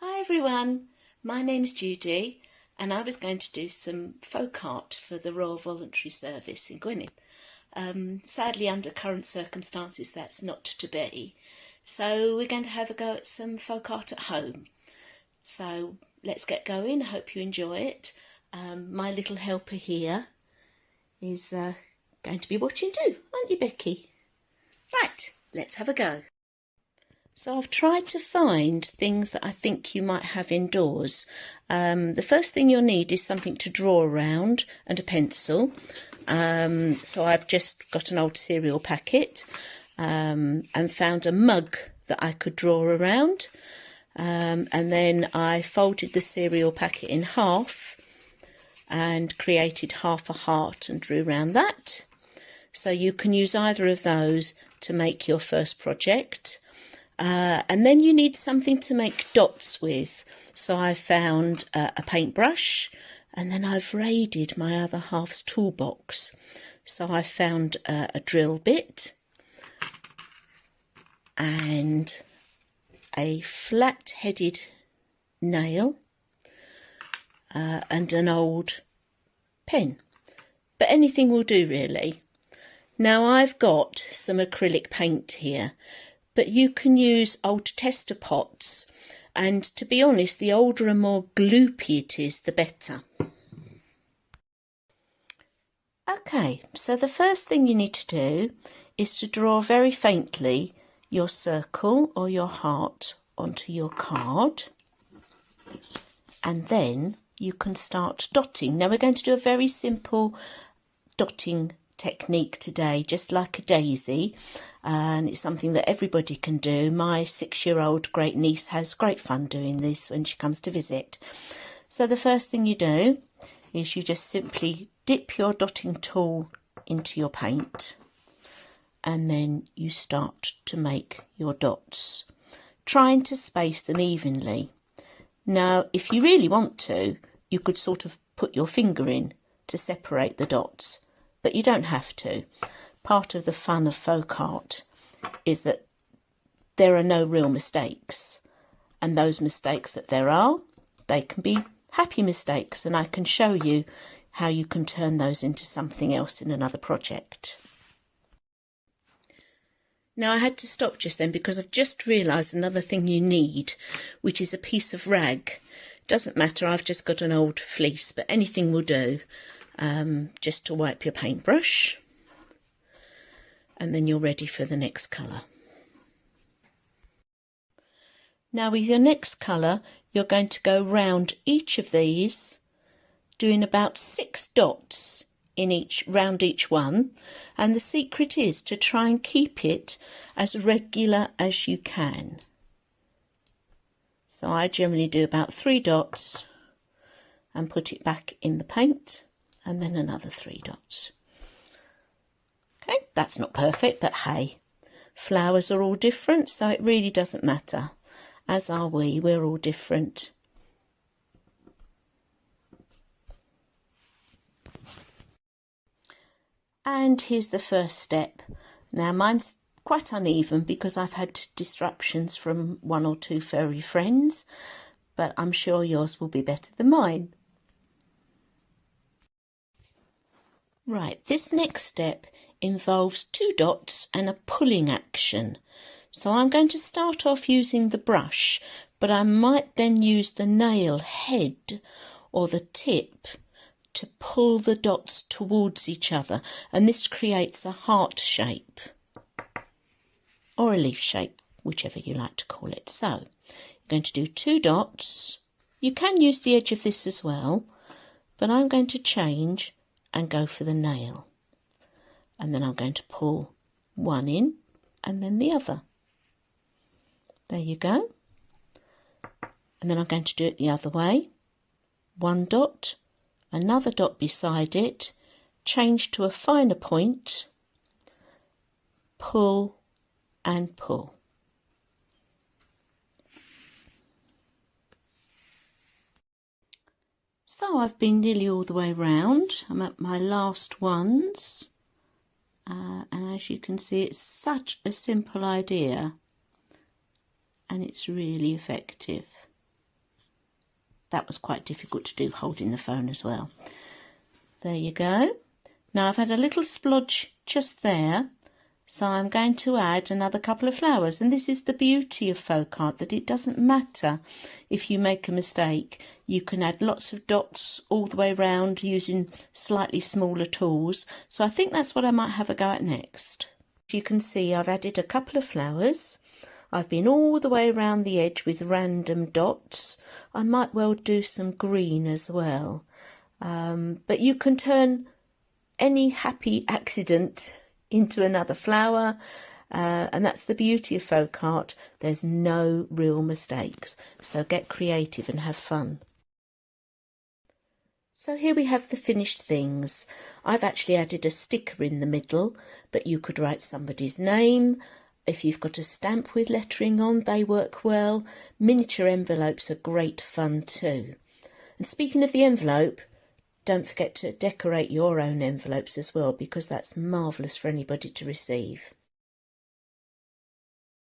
Hi everyone, my name's Judy and I was going to do some folk art for the Royal Voluntary Service in Gwynedd. Sadly, under current circumstances that's not to be, so we're going to have a go at some folk art at home. So let's get going. I hope you enjoy it. My little helper here is going to be watching too, aren't you, Becky? Right, let's have a go. So I've tried to find things that I think you might have indoors. The first thing you'll need is something to draw around and a pencil. So I've just got an old cereal packet and found a mug that I could draw around. And then I folded the cereal packet in half and created half a heart and drew around that. So you can use either of those to make your first project. And then you need something to make dots with. So I found a paintbrush, and then I've raided my other half's toolbox. So I found a drill bit and a flat-headed nail and an old pen. But anything will do, really. Now I've got some acrylic paint here, but you can use old tester pots, and to be honest, the older and more gloopy it is, the better. Okay, so the first thing you need to do is to draw very faintly your circle or your heart onto your card, and then you can start dotting. Now we're going to do a very simple dotting technique today, just like a daisy, and it's something that everybody can do. My 6-year-old great niece has great fun doing this when she comes to visit. So the first thing you do is you just simply dip your dotting tool into your paint, and then you start to make your dots, trying to space them evenly. Now if you really want to, you could sort of put your finger in to separate the dots, but you don't have to. Part of the fun of folk art is that there are no real mistakes, and those mistakes that there are, they can be happy mistakes, and I can show you how you can turn those into something else in another project. Now I had to stop just then because I've just realised another thing you need, which is a piece of rag. Doesn't matter, I've just got an old fleece, but anything will do. Just to wipe your paintbrush, and then you're ready for the next colour. Now with your next colour, you're going to go round each of these, doing about 6 dots in round each one, and the secret is to try and keep it as regular as you can. So I generally do about 3 dots and put it back in the paint, and then another 3 dots. Okay, that's not perfect, but hey, flowers are all different, so it really doesn't matter. As are we, we're all different. And here's the first step. Now mine's quite uneven because I've had disruptions from 1 or 2 furry friends, but I'm sure yours will be better than mine. Right, this next step involves 2 dots and a pulling action. So I'm going to start off using the brush, but I might then use the nail head or the tip to pull the dots towards each other, and this creates a heart shape or a leaf shape, whichever you like to call it. So you're going to do 2 dots. You can use the edge of this as well, but I'm going to change and go for the nail, and then I'm going to pull one in and then the other. There you go. And then I'm going to do it the other way. 1 dot, another dot beside it, change to a finer point, pull and pull. So I've been nearly all the way round. I'm at my last ones, and as you can see, it's such a simple idea and it's really effective. that was quite difficult to do, holding the phone as well. There you go. Now I've had a little splodge just there, so I'm going to add another couple of flowers. And this is the beauty of folk art, that it doesn't matter if you make a mistake. You can add lots of dots all the way around using slightly smaller tools. So I think that's what I might have a go at next. You can see I've added a couple of flowers. I've been all the way around the edge with random dots. I might well do some green as well. But you can turn any happy accident into another flower, and that's the beauty of folk art. There's no real mistakes, so get creative and have fun. So here we have the finished things. I've actually added a sticker in the middle, but you could write somebody's name. If you've got a stamp with lettering on, they work well. Miniature envelopes are great fun too. And speaking of the envelope, don't forget to decorate your own envelopes as well, because that's marvellous for anybody to receive.